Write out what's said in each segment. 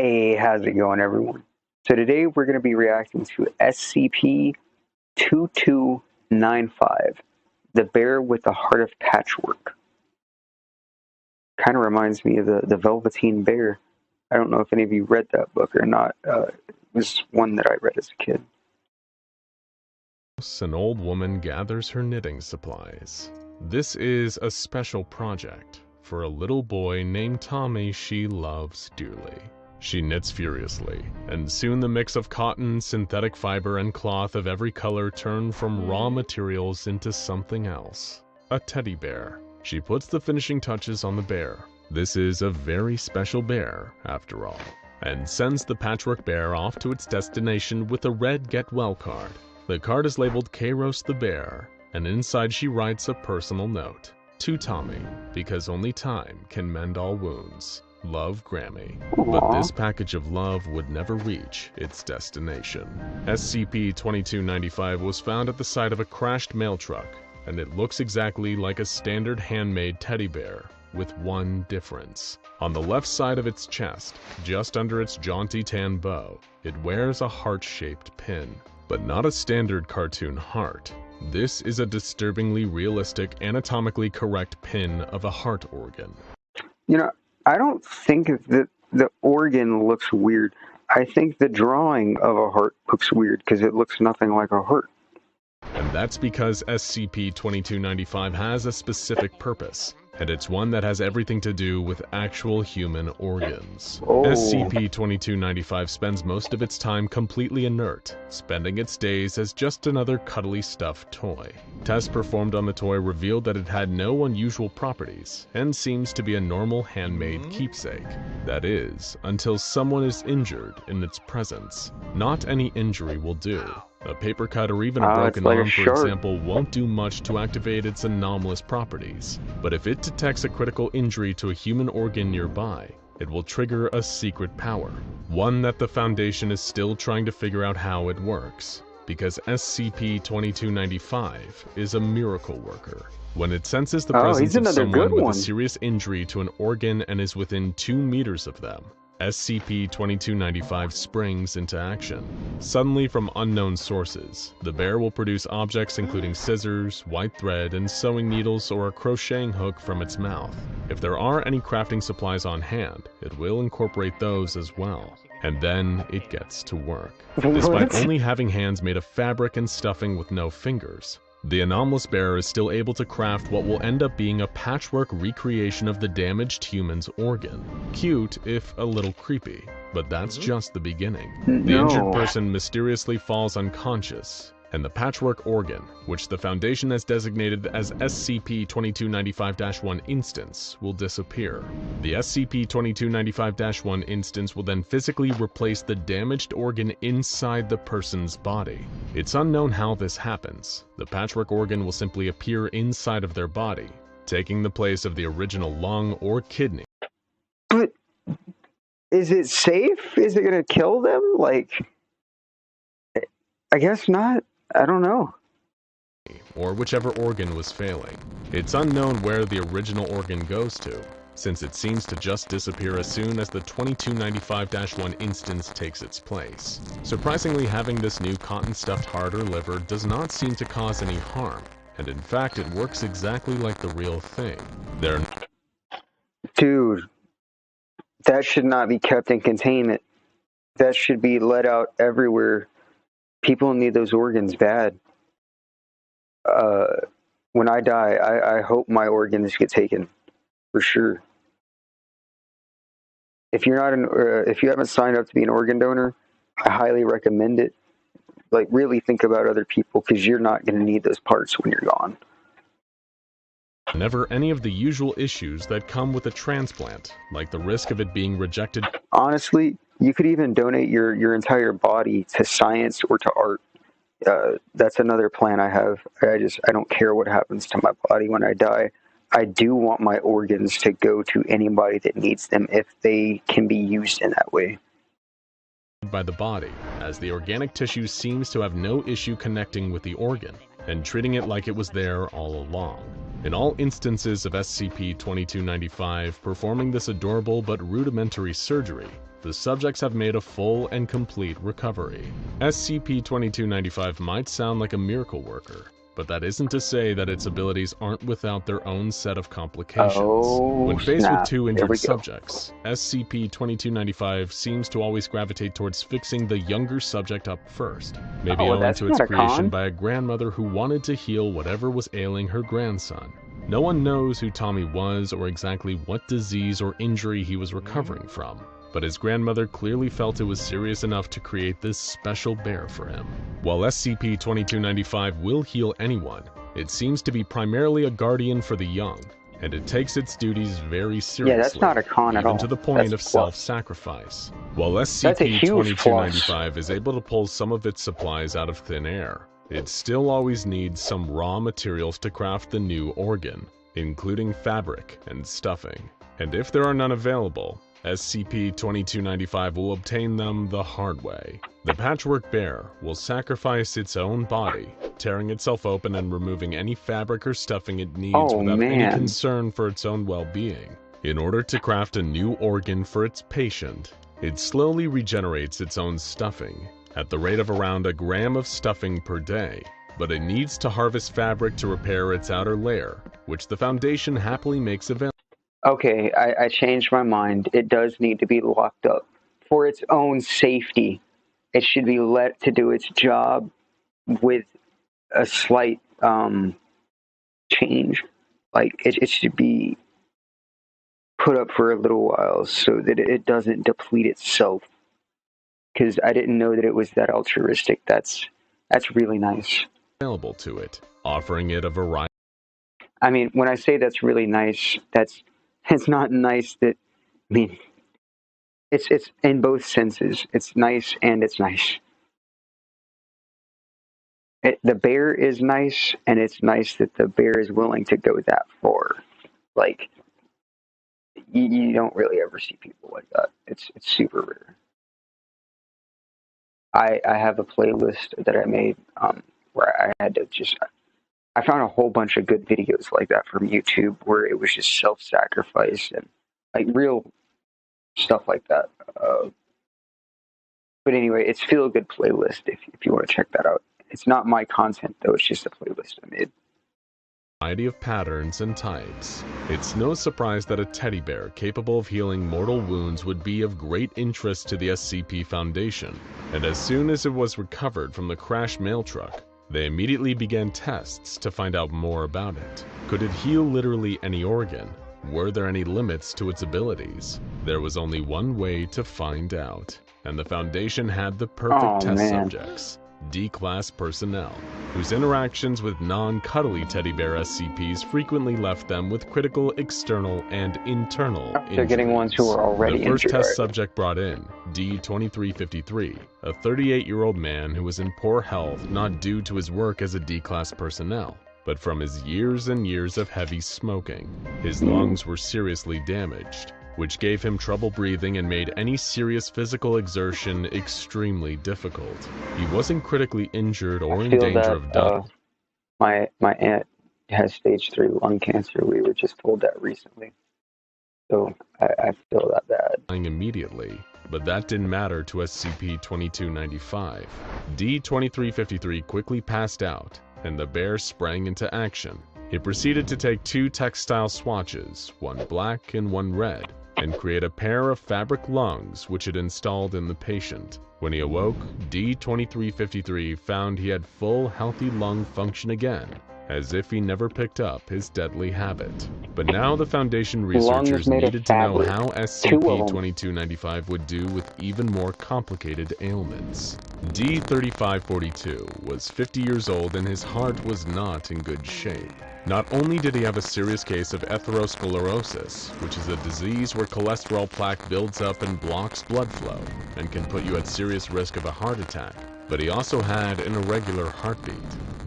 Hey, how's it going, everyone? So today we're going to be reacting to SCP-2295, the bear with the heart of Patchwork. Kind of reminds me of the Velveteen Bear. I don't know if any of you read that book or not. It was one that I read as a kid. An old woman gathers her knitting supplies. This is a special project for a little boy named Tommy she loves dearly. She knits furiously, and soon the mix of cotton, synthetic fiber, and cloth of every color turn from raw materials into something else. A teddy bear. She puts the finishing touches on the bear. This is a very special bear, after all, and sends the Patchwork bear off to its destination with a red Get Well card. The card is labeled Kairos the Bear, and inside she writes a personal note. To Tommy, because only time can mend all wounds. Love, Grammy. But this package of love would never reach its destination. SCP-2295 was found at the site of a crashed mail truck, and it looks exactly like a standard handmade teddy bear, with one difference. On the left side of its chest, just under its jaunty tan bow, it wears a heart-shaped pin. But not a standard cartoon heart. This is a disturbingly realistic, anatomically correct pin of a heart organ. You know, I don't think that the organ looks weird. I think the drawing of a heart looks weird because it looks nothing like a heart. And that's because SCP-2295 has a specific purpose, and it's one that has everything to do with actual human organs. SCP-2295 spends most of its time completely inert, spending its days as just another cuddly stuffed toy. Tests performed on the toy revealed that it had no unusual properties, and seems to be a normal handmade keepsake. That is, until someone is injured in its presence. Not any injury will do. A paper cut or even a broken arm, for example, won't do much to activate its anomalous properties. But if it detects a critical injury to a human organ nearby, it will trigger a secret power. One that the Foundation is still trying to figure out how it works. Because SCP-2295 is a miracle worker. When it senses the presence of someone with a serious injury to an organ and is within 2 meters of them, SCP-2295 springs into action. Suddenly, from unknown sources, the bear will produce objects including scissors, white thread, and sewing needles or a crocheting hook from its mouth. If there are any crafting supplies on hand, it will incorporate those as well. And then it gets to work. Despite only having hands made of fabric and stuffing with no fingers, the anomalous bear is still able to craft what will end up being a patchwork recreation of the damaged human's organ. Cute, if a little creepy, but that's just the beginning. The injured person mysteriously falls unconscious, and the patchwork organ, which the Foundation has designated as SCP-2295-1 instance, will disappear. The SCP-2295-1 instance will then physically replace the damaged organ inside the person's body. It's unknown how this happens. The patchwork organ will simply appear inside of their body, taking the place of the original lung or kidney. But is it safe? Is it going to kill them? Like, I guess not. I don't know. Or whichever organ was failing. It's unknown where the original organ goes to, since it seems to just disappear as soon as the 2295-1 instance takes its place. Surprisingly, having this new cotton-stuffed heart or liver does not seem to cause any harm, and in fact it works exactly like the real thing. Dude, that should not be kept in containment. That should be let out everywhere. People need those organs bad. When I die, I hope my organs get taken, for sure. If you're not if you haven't signed up to be an organ donor, I highly recommend it. Like, really think about other people, because you're not going to need those parts when you're gone. Never any of the usual issues that come with a transplant, like the risk of it being rejected. Honestly, you could even donate your entire body to science or to art. That's another plan I have. I don't care what happens to my body when I die. I do want my organs to go to anybody that needs them if they can be used in that way. By the body, as the organic tissue seems to have no issue connecting with the organ, and treating it like it was there all along. In all instances of SCP-2295 performing this adorable but rudimentary surgery, the subjects have made a full and complete recovery. SCP-2295 might sound like a miracle worker, but that isn't to say that its abilities aren't without their own set of complications. When faced with two injured subjects, SCP-2295 seems to always gravitate towards fixing the younger subject up first, maybe owing to its creation by a grandmother who wanted to heal whatever was ailing her grandson. No one knows who Tommy was or exactly what disease or injury he was recovering from, but his grandmother clearly felt it was serious enough to create this special bear for him. While SCP-2295 will heal anyone, it seems to be primarily a guardian for the young, and it takes its duties very seriously, yeah, that's not a con at all. Even to the point of self-sacrifice. While SCP-2295 is able to pull some of its supplies out of thin air, it still always needs some raw materials to craft the new organ, including fabric and stuffing. And if there are none available, SCP-2295 will obtain them the hard way. The Patchwork Bear will sacrifice its own body, tearing itself open and removing any fabric or stuffing it needs without any concern for its own well-being. In order to craft a new organ for its patient, it slowly regenerates its own stuffing, at the rate of around 1 gram of stuffing per day, but it needs to harvest fabric to repair its outer layer, which the Foundation happily makes available. Okay, I changed my mind. It does need to be locked up. For its own safety, it should be let to do its job with a slight change. Like, it should be put up for a little while so that it doesn't deplete itself. Because I didn't know that it was that altruistic. That's really nice. Available to it, offering it a variety. I mean, when I say that's really nice, it's not nice that, I mean, it's in both senses. It's nice and it's nice. The bear is nice, and it's nice that the bear is willing to go that far. Like, you don't really ever see people like that. It's super rare. I have a playlist that I made where I had to I found a whole bunch of good videos like that from YouTube where it was just self-sacrifice and like real stuff like that. But anyway, it's feel-good playlist if you want to check that out. It's not my content though, it's just a playlist I made. Variety of patterns and types. It's no surprise that a teddy bear capable of healing mortal wounds would be of great interest to the SCP Foundation, and as soon as it was recovered from the crashed mail truck, they immediately began tests to find out more about it. Could it heal literally any organ? Were there any limits to its abilities? There was only one way to find out, and the Foundation had the perfect test subjects. D-Class personnel, whose interactions with non-cuddly teddy bear SCPs frequently left them with critical external and internal injuries. They're getting ones who are already injured. The first test subject brought in, D-2353, a 38-year-old man who was in poor health not due to his work as a D-Class personnel, but from his years and years of heavy smoking. His lungs were seriously damaged, which gave him trouble breathing and made any serious physical exertion extremely difficult. He wasn't critically injured or in danger of death. My aunt has stage 3 lung cancer. We were just told that recently. So I feel that bad. Dying immediately, but that didn't matter to SCP-2295. D-2353 quickly passed out, and the bear sprang into action. It proceeded to take 2 textile swatches, one black and one red, and create a pair of fabric lungs which it installed in the patient. When he awoke, D-2353 found he had full healthy lung function again, as if he never picked up his deadly habit. But now the Foundation researchers needed to know how SCP-2295 would do with even more complicated ailments. D-3542 was 50 years old and his heart was not in good shape. Not only did he have a serious case of atherosclerosis, which is a disease where cholesterol plaque builds up and blocks blood flow and can put you at serious risk of a heart attack, but he also had an irregular heartbeat.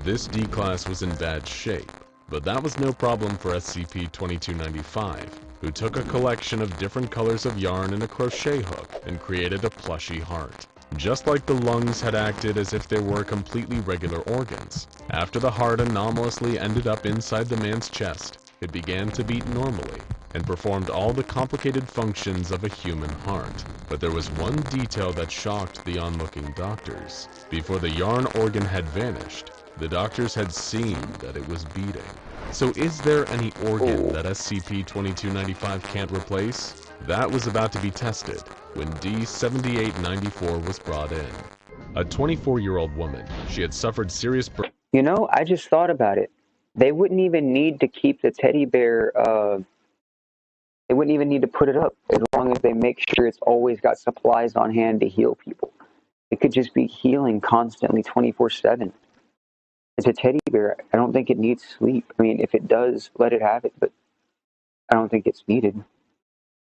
This D-Class was in bad shape, but that was no problem for SCP-2295, who took a collection of different colors of yarn and a crochet hook and created a plushy heart. Just like the lungs had acted as if they were completely regular organs. After the heart anomalously ended up inside the man's chest, it began to beat normally, and performed all the complicated functions of a human heart. But there was one detail that shocked the onlooking doctors. Before the yarn organ had vanished, the doctors had seen that it was beating. So is there any organ that SCP-2295 can't replace? That was about to be tested when D-7894 was brought in. A 24-year-old woman, she had suffered serious... You know, I just thought about it. They wouldn't even need to keep the teddy bear, they wouldn't even need to put it up, as long as they make sure it's always got supplies on hand to heal people. It could just be healing constantly 24/7. It's a teddy bear. I don't think it needs sleep. I mean, if it does, let it have it, but I don't think it's needed.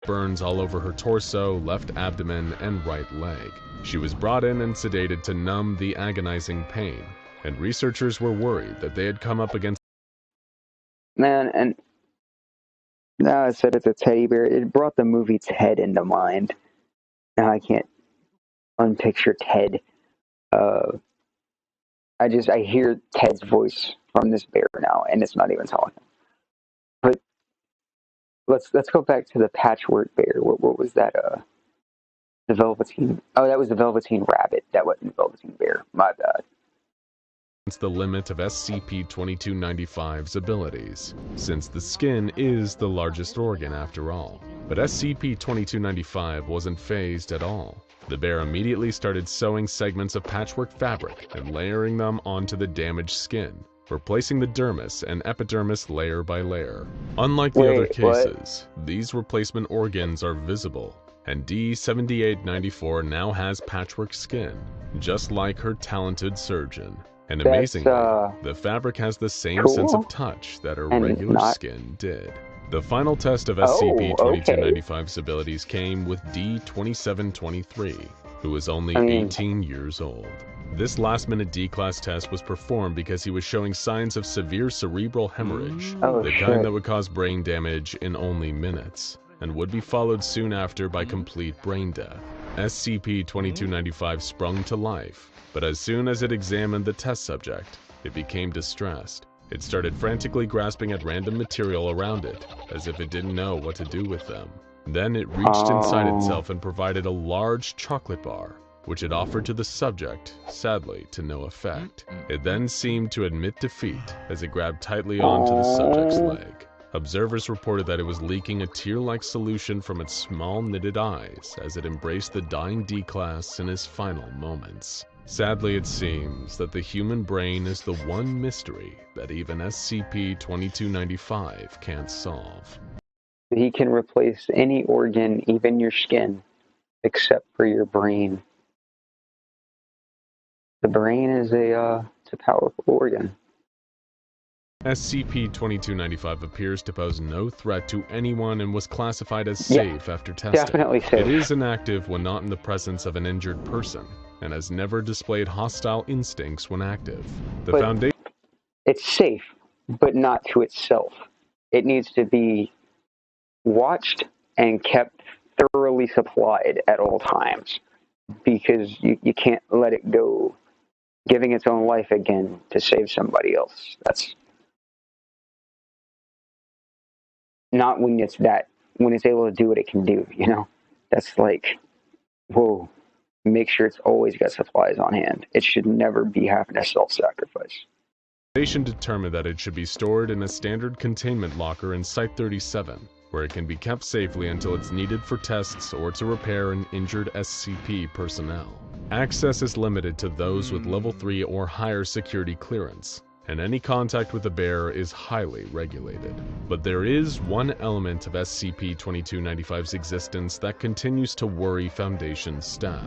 Burns all over her torso, left abdomen, and right leg. She was brought in and sedated to numb the agonizing pain, and researchers were worried that they had come up against... Man, and now I said it's a teddy bear. It brought the movie Ted into mind. Now I can't unpicture Ted. I hear Ted's voice from this bear now, and it's not even talking. But let's go back to the Patchwork bear. What was that? The Velveteen. Oh, that was the Velveteen Rabbit. That wasn't the Velveteen Bear. My bad. It's the limit of SCP-2295's abilities, since the skin is the largest organ after all. But SCP-2295 wasn't phased at all. The bear immediately started sewing segments of patchwork fabric and layering them onto the damaged skin, replacing the dermis and epidermis layer by layer. Unlike the other cases, these replacement organs are visible, and D-7894 now has patchwork skin, just like her talented surgeon. And amazingly, the fabric has the same sense of touch that her regular skin did. The final test of SCP-2295's abilities came with D-2723, who was only 18 years old. This last-minute D-Class test was performed because he was showing signs of severe cerebral hemorrhage, the kind that would cause brain damage in only minutes, and would be followed soon after by complete brain death. SCP-2295 sprung to life, but as soon as it examined the test subject, it became distressed. It started frantically grasping at random material around it, as if it didn't know what to do with them. Then it reached inside itself and provided a large chocolate bar, which it offered to the subject, sadly to no effect. It then seemed to admit defeat as it grabbed tightly onto the subject's leg. Observers reported that it was leaking a tear-like solution from its small knitted eyes as it embraced the dying D-Class in his final moments. Sadly, it seems that the human brain is the one mystery that even SCP-2295 can't solve. He can replace any organ, even your skin, except for your brain. The brain is it's a powerful organ. SCP-2295 appears to pose no threat to anyone and was classified as safe after testing. Definitely safe. It is inactive when not in the presence of an injured person, and has never displayed hostile instincts when active. The Foundation... It's safe, but not to itself. It needs to be watched and kept thoroughly supplied at all times, because you can't let it go giving its own life again to save somebody else. That's not when it's able to do what it can do, you know? That's like, whoa, make sure it's always got supplies on hand. It should never be having to self-sacrifice. The Foundation determined that it should be stored in a standard containment locker in Site-37, where it can be kept safely until it's needed for tests or to repair an injured SCP personnel. Access is limited to those with Level 3 or higher security clearance, and any contact with the bear is highly regulated. But there is one element of SCP-2295's existence that continues to worry Foundation staff.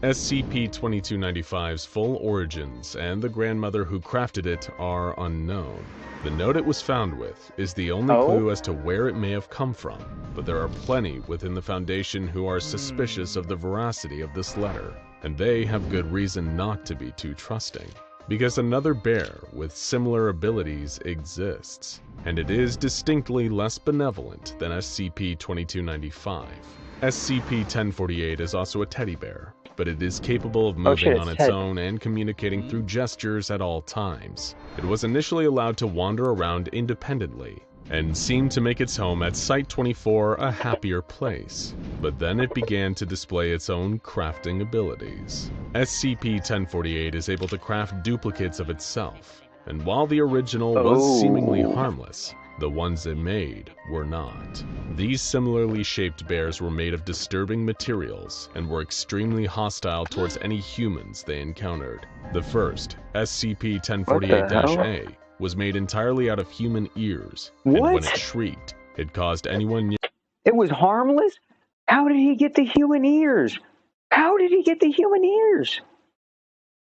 SCP-2295's full origins and the grandmother who crafted it are unknown. The note it was found with is the only clue as to where it may have come from, but there are plenty within the Foundation who are suspicious of the veracity of this letter, and they have good reason not to be too trusting. Because another bear with similar abilities exists, and it is distinctly less benevolent than SCP-2295. SCP-1048 is also a teddy bear, but it is capable of moving on its own and communicating through gestures at all times. It was initially allowed to wander around independently, and seemed to make its home at Site-24 a happier place. But then it began to display its own crafting abilities. SCP-1048 is able to craft duplicates of itself, and while the original was seemingly harmless, the ones it made were not. These similarly shaped bears were made of disturbing materials and were extremely hostile towards any humans they encountered. The first, SCP-1048-A, was made entirely out of human ears, and when it shrieked, it caused anyone near. It was harmless? How did he get the human ears? How did he get the human ears?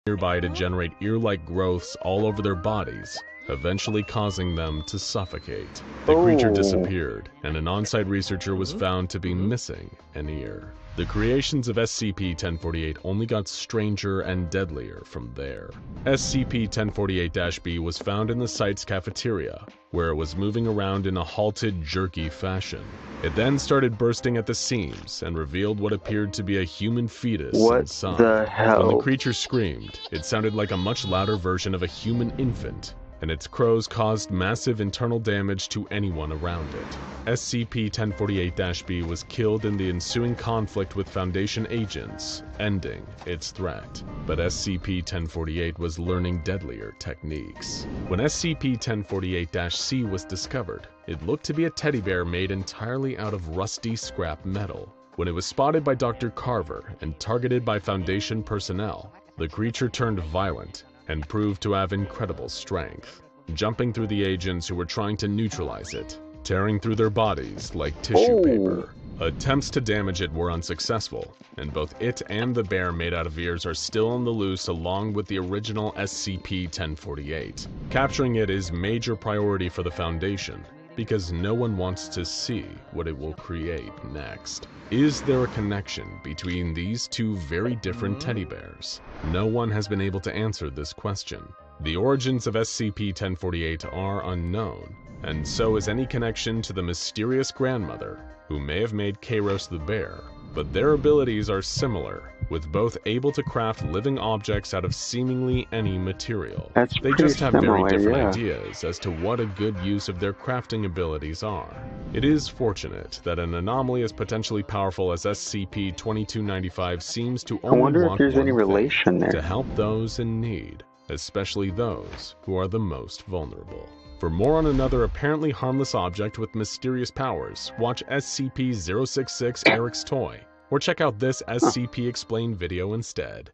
Nearby to generate ear-like growths all over their bodies, eventually causing them to suffocate. The creature disappeared, and an on-site researcher was found to be missing an ear. The creations of SCP-1048 only got stranger and deadlier from there. SCP-1048-B was found in the site's cafeteria, where it was moving around in a halted, jerky fashion. It then started bursting at the seams and revealed what appeared to be a human fetus inside. What the hell? When the creature screamed, it sounded like a much louder version of a human infant, and its crows caused massive internal damage to anyone around it. SCP-1048-B was killed in the ensuing conflict with Foundation agents, ending its threat. But SCP-1048 was learning deadlier techniques. When SCP-1048-C was discovered, it looked to be a teddy bear made entirely out of rusty scrap metal. When it was spotted by Dr. Carver and targeted by Foundation personnel, the creature turned violent and proved to have incredible strength, jumping through the agents who were trying to neutralize it, tearing through their bodies like tissue paper. Attempts to damage it were unsuccessful, and both it and the bear made out of ears are still on the loose along with the original SCP-1048. Capturing it is major priority for the Foundation, because no one wants to see what it will create next. Is there a connection between these two very different teddy bears? No one has been able to answer this question. The origins of SCP-1048 are unknown, and so is any connection to the mysterious grandmother who may have made Kairos the bear, but their abilities are similar, with both able to craft living objects out of seemingly any material. They just have very different ideas as to what a good use of their crafting abilities are. It is fortunate that an anomaly as potentially powerful as SCP-2295 seems to only want one thing: to help those in need, especially those who are the most vulnerable. For more on another apparently harmless object with mysterious powers, watch SCP-066 Eric's Toy, or check out this SCP Explained video instead.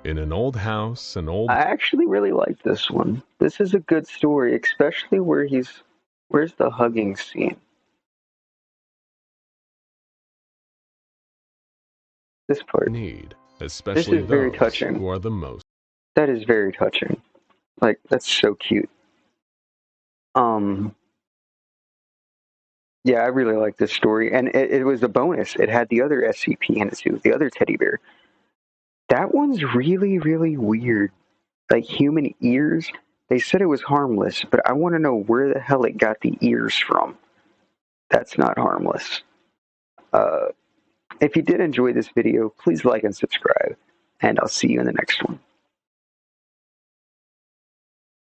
In an old house, I actually really like this one. This is a good story, especially where where's the hugging scene? This part. Especially this is very those touching. Who are the most. That is very touching. Like, that's so cute. Yeah, I really like this story. And it was a bonus. It had the other SCP in it too, the other teddy bear. That one's really, really weird. Like, human ears. They said it was harmless, but I want to know where the hell it got the ears from. That's not harmless. If you did enjoy this video, please like and subscribe, and I'll see you in the next one.